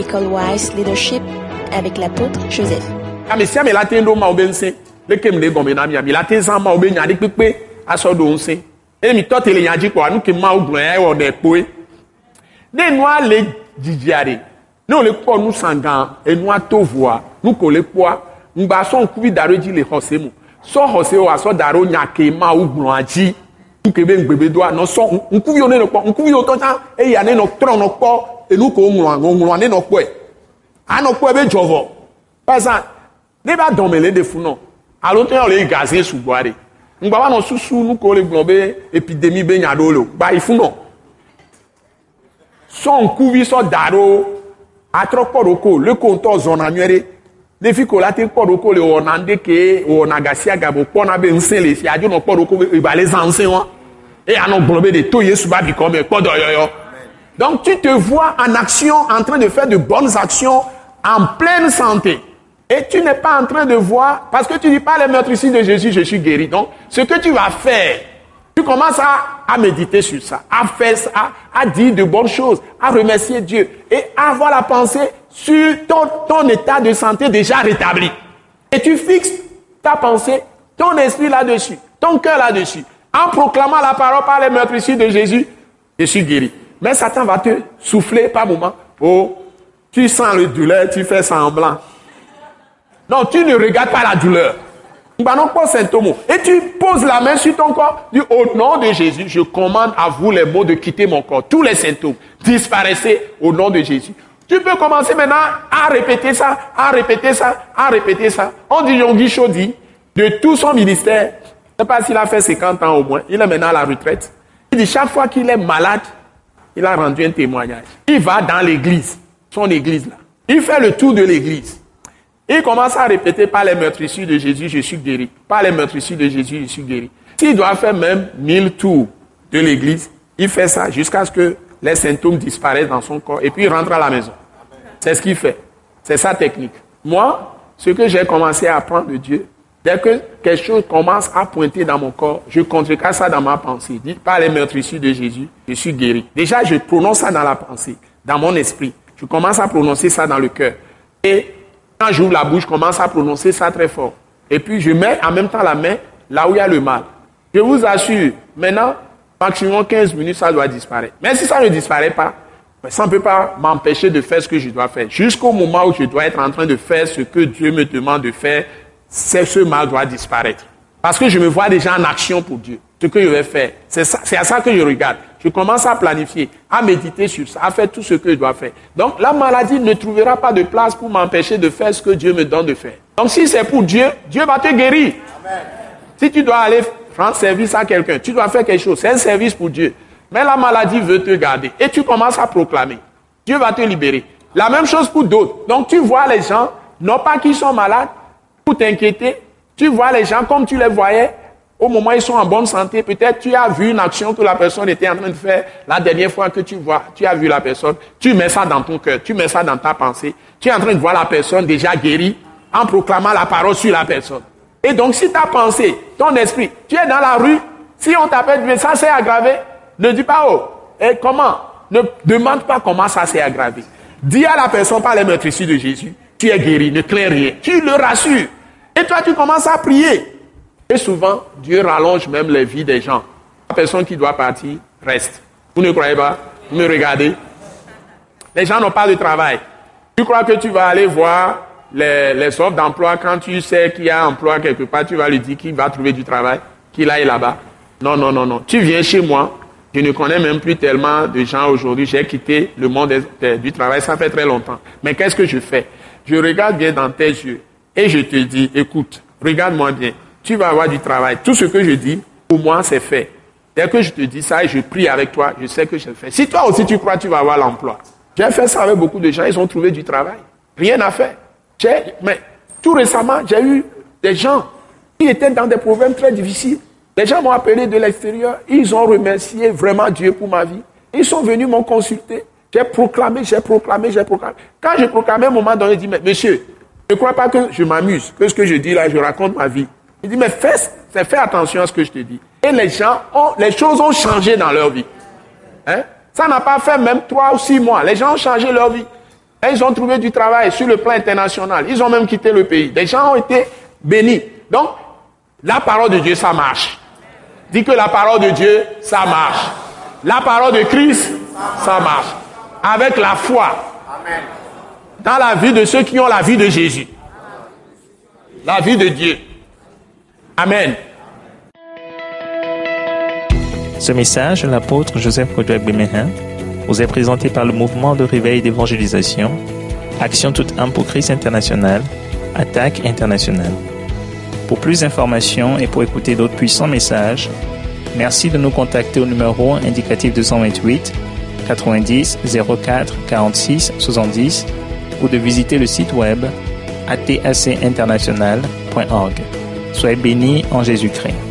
École Wise Leadership avec l'apôtre Joseph. Amisia me latendo ma obense le kem de gombe na mi latin san ma obenya de pepe aso do nse e mi to tele yanji po anu ke ma ogun e wo de poe de no ale jijiare no le po nu sangan enu atovoa nu ko le po ngba so nkubi daro ji le hosemu so hose o aso daro nyake ma ogun aji nkebe ngbebe do no so nkubi one no po nkubi o to ta e ya ne no tro no po enu ko onwun ane no po e ano po e be jovo pasa ne ba domele de funo alo te ole gaze suboare ngba wa no susu nu ko le globé épidémie be nyadolo ba ifuno son kuvi so daro atropodoko le konto zona nuere le fiko la te podoko le onande ke o nagasia gabo pona be nsele si ajo no podoko e ba les anciens wa et ano globé de to yesu ba bi comme podo yoyo. Donc tu te vois en action en train de faire de bonnes actions en pleine santé. Et tu n'es pas en train de voir, parce que tu dis pas les meurtrissures de Jésus, je suis guéri. Donc, ce que tu vas faire, tu commences à méditer sur ça, à faire ça, à dire de bonnes choses, à remercier Dieu et à avoir la pensée sur ton état de santé déjà rétabli. Et tu fixes ta pensée, ton esprit là-dessus, ton cœur là-dessus, en proclamant la parole par les meurtrissures de Jésus, je suis guéri. Mais Satan va te souffler par moment. Oh, tu sens le douleur, tu fais semblant. Non, tu ne regardes pas la douleur. Et tu poses la main sur ton corps. Dis, au nom de Jésus, je commande à vous les maux de quitter mon corps. Tous les symptômes, disparaissez au nom de Jésus. Tu peux commencer maintenant à répéter ça, à répéter ça, à répéter ça. On dit Yonggi Chodi, de tout son ministère, je ne sais pas s'il a fait 50 ans au moins, il est maintenant à la retraite. Il dit, chaque fois qu'il est malade, il a rendu un témoignage. Il va dans l'église, son église là. Il fait le tour de l'église. Il commence à répéter par les meurtrissures de Jésus, je suis guéri. Par les meurtrissures de Jésus, je suis guéri. S'il doit faire même 1000 tours de l'église, il fait ça jusqu'à ce que les symptômes disparaissent dans son corps et puis il rentre à la maison. C'est ce qu'il fait. C'est sa technique. Moi, ce que j'ai commencé à apprendre de Dieu, dès que quelque chose commence à pointer dans mon corps, je contrecarre ça dans ma pensée. Dit par les meurtrissures de Jésus, je suis guéri. Déjà, je prononce ça dans la pensée, dans mon esprit. Je commence à prononcer ça dans le cœur. Et quand j'ouvre la bouche, je commence à prononcer ça très fort. Et puis, je mets en même temps la main là où il y a le mal. Je vous assure, maintenant, maximum 15 minutes, ça doit disparaître. Mais si ça ne disparaît pas, ça ne peut pas m'empêcher de faire ce que je dois faire. Jusqu'au moment où je dois être en train de faire ce que Dieu me demande de faire, ce mal doit disparaître. Parce que je me vois déjà en action pour Dieu. Ce que je vais faire, c'est à ça que je regarde. Je commence à planifier, à méditer sur ça, à faire tout ce que je dois faire. Donc la maladie ne trouvera pas de place pour m'empêcher de faire ce que Dieu me donne de faire. Donc si c'est pour Dieu, Dieu va te guérir. Amen. Si tu dois aller rendre service à quelqu'un, tu dois faire quelque chose, c'est un service pour Dieu. Mais la maladie veut te garder. Et tu commences à proclamer. Dieu va te libérer. La même chose pour d'autres. Donc tu vois les gens, non pas qu'ils sont malades, pour t'inquiéter. Tu vois les gens comme tu les voyais, au moment où ils sont en bonne santé. Peut-être tu as vu une action que la personne était en train de faire la dernière fois que tu as vu la personne. Tu mets ça dans ton cœur, tu mets ça dans ta pensée. Tu es en train de voir la personne déjà guérie en proclamant la parole sur la personne. Et donc si ta pensée, ton esprit, tu es dans la rue, si on t'appelle, mais ça s'est aggravé, ne dis pas, oh, et comment? Ne demande pas comment ça s'est aggravé. Dis à la personne par les meurtrissures de Jésus, tu es guéri, ne crains rien. Tu le rassures. Et toi, tu commences à prier. Et souvent, Dieu rallonge même les vies des gens. La personne qui doit partir reste. Vous ne croyez pas? Vous me regardez? Les gens n'ont pas de travail. Tu crois que tu vas aller voir les offres d'emploi quand tu sais qu'il y a un emploi quelque part, tu vas lui dire qu'il va trouver du travail, qu'il aille là-bas? Non, non, non, non. Tu viens chez moi. Je ne connais même plus tellement de gens aujourd'hui. J'ai quitté le monde du travail, ça fait très longtemps. Mais qu'est-ce que je fais? Je regarde bien dans tes yeux et je te dis, écoute, regarde-moi bien. Tu vas avoir du travail. Tout ce que je dis, pour moi, c'est fait. Dès que je te dis ça et je prie avec toi, je sais que je le fais. Si toi aussi tu crois, tu vas avoir l'emploi. J'ai fait ça avec beaucoup de gens, ils ont trouvé du travail. Rien à faire. Mais tout récemment, j'ai eu des gens qui étaient dans des problèmes très difficiles. Les gens m'ont appelé de l'extérieur, ils ont remercié vraiment Dieu pour ma vie. Ils sont venus m'ont consulté. J'ai proclamé. Quand j'ai proclamé, à un moment donné, je dis, mais monsieur, ne crois pas que je m'amuse, que ce que je dis là, je raconte ma vie. Il dit, mais fais attention à ce que je te dis. Et les choses ont changé dans leur vie. Hein? Ça n'a pas fait même 3 ou 6 mois. Les gens ont changé leur vie. Et ils ont trouvé du travail sur le plan international. Ils ont même quitté le pays. Des gens ont été bénis. Donc, la parole de Dieu, ça marche. Dis que la parole de Dieu, ça marche. La parole de Christ, ça marche. Avec la foi. Dans la vie de ceux qui ont la vie de Jésus. La vie de Dieu. Amen. Ce message de l'apôtre Joseph Kodouak Bemehin vous est présenté par le mouvement de réveil d'évangélisation, Action toute âme pour Christ international, Attaque internationale. Pour plus d'informations et pour écouter d'autres puissants messages, merci de nous contacter au numéro indicatif 228 90 04 46 70 ou de visiter le site web atacinternational.org. Soyez bénis en Jésus-Christ.